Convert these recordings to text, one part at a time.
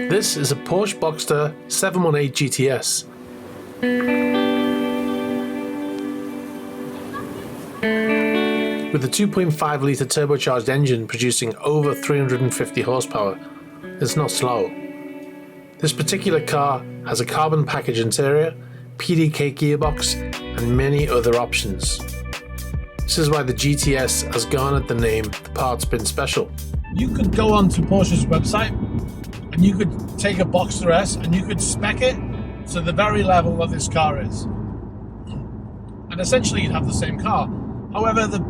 This is a Porsche Boxster 718 GTS. With a 2.5 litre turbocharged engine producing over 350 horsepower, it's not slow. This particular car has a carbon package interior, PDK gearbox, and many other options. This is why the GTS has garnered the name the Parts Bin Special. You could go onto Porsche's website and you could take a Boxster S and you could spec it to the very level that this car is. And essentially you'd have the same car. However, the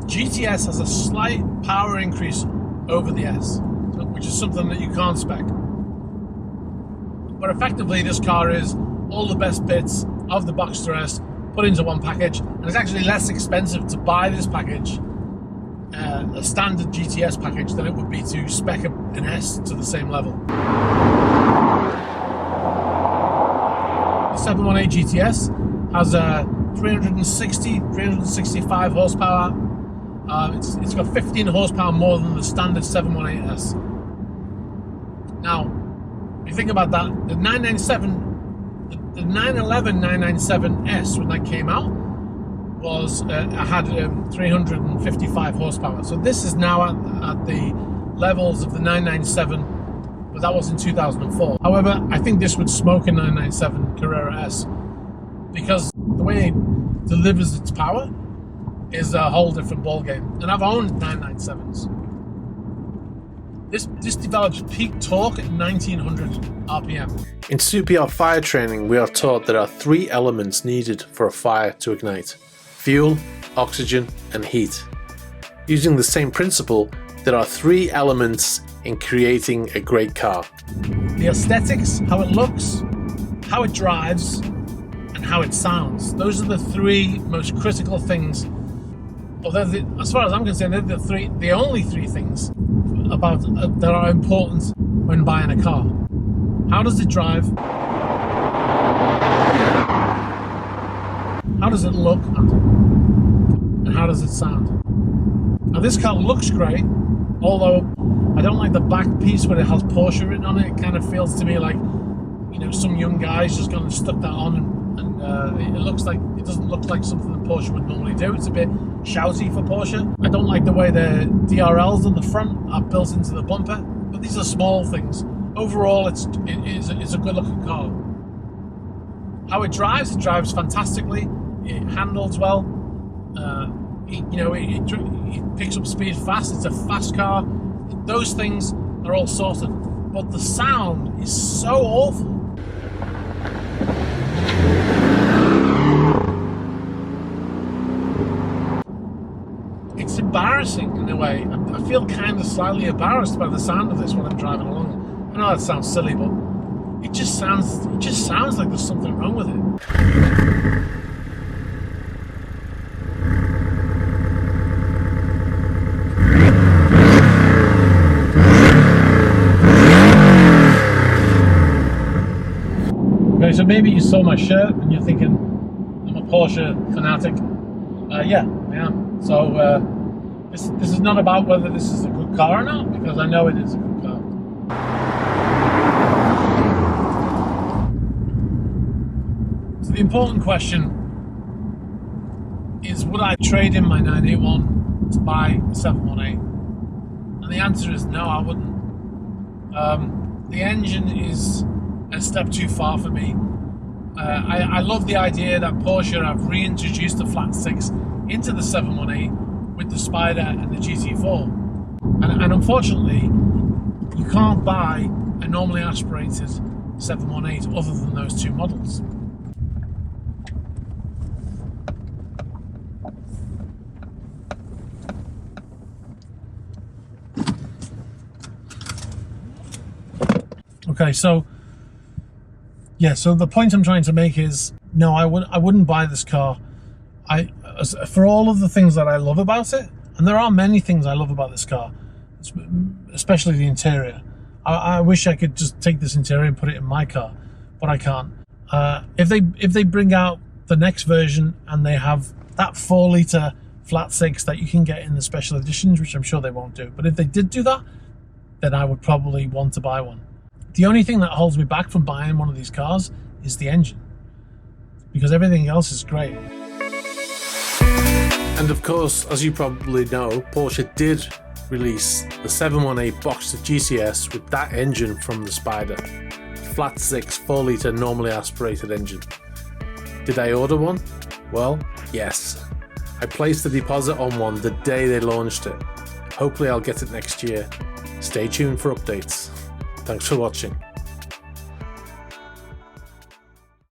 GTS has a slight power increase over the S, which is something that you can't spec. But effectively this car is all the best bits of the Boxster S put into one package, and it's actually less expensive to buy this package, a standard GTS package, than it would be to spec an S to the same level. The 718 GTS has a 365 horsepower. It's got 15 horsepower more than the standard 718S. Now, if you think about that, the 997, the 911 997S, when that came out, had 355 horsepower. So this is now at the levels of the 997, but that was in 2004. However, I think this would smoke a 997 Carrera S, because the way it delivers its power is a whole different ballgame. And I've owned 997s. This develops peak torque at 1900 RPM. In CPR fire training, we are taught there are 3 elements needed for a fire to ignite: fuel, oxygen, and heat. Using the same principle, there are 3 elements in creating a great car: the aesthetics, how it looks, how it drives, and how it sounds. Those are the 3 most critical things. Although, as far as I'm concerned, they're the only 3 things that are important when buying a car. How does it drive? How does it look? And how does it sound? Now, this car looks great, although I don't like the back piece where it has Porsche written on it. It kind of feels to me like, you know, some young guy's just gone and stuck that on, and it doesn't look like something that Porsche would normally do. It's a bit shouty for Porsche. I don't like the way the DRLs on the front are built into the bumper, but these are small things. Overall, it's a good looking car. How it drives fantastically. It handles well. It picks up speed fast. It's a fast car. Those things are all sorted, but the sound is so awful. It's embarrassing in a way. I feel kind of slightly embarrassed by the sound of this when I'm driving along. I know that sounds silly, but it just sounds like there's something wrong with it. Okay, so maybe you saw my shirt and you're thinking I'm a Porsche fanatic. Yeah, I am. So this is not about whether this is a good car or not, because I know it is a good car. So the important question is, would I trade in my 981 to buy a 718? And the answer is no, I wouldn't. The engine is a step too far for me. I love the idea that Porsche have reintroduced the flat 6 into the 718 with the Spider and the GT4, and unfortunately you can't buy a normally aspirated 718 other than those 2 models. Okay, so the point I'm trying to make is, no, I wouldn't buy this car. For all of the things that I love about it, and there are many things I love about this car, especially the interior. I wish I could just take this interior and put it in my car, but I can't. If they bring out the next version and they have that 4 litre flat 6 that you can get in the special editions, which I'm sure they won't do, but if they did do that, then I would probably want to buy one. The only thing that holds me back from buying one of these cars is the engine, because everything else is great. And of course, as you probably know, Porsche did release the 718 Boxster GTS with that engine from the Spider. Flat 6 4-litre normally aspirated engine. Did I order one? Well, yes. I placed a deposit on one the day they launched it. Hopefully I'll get it next year. Stay tuned for updates. Thanks for watching.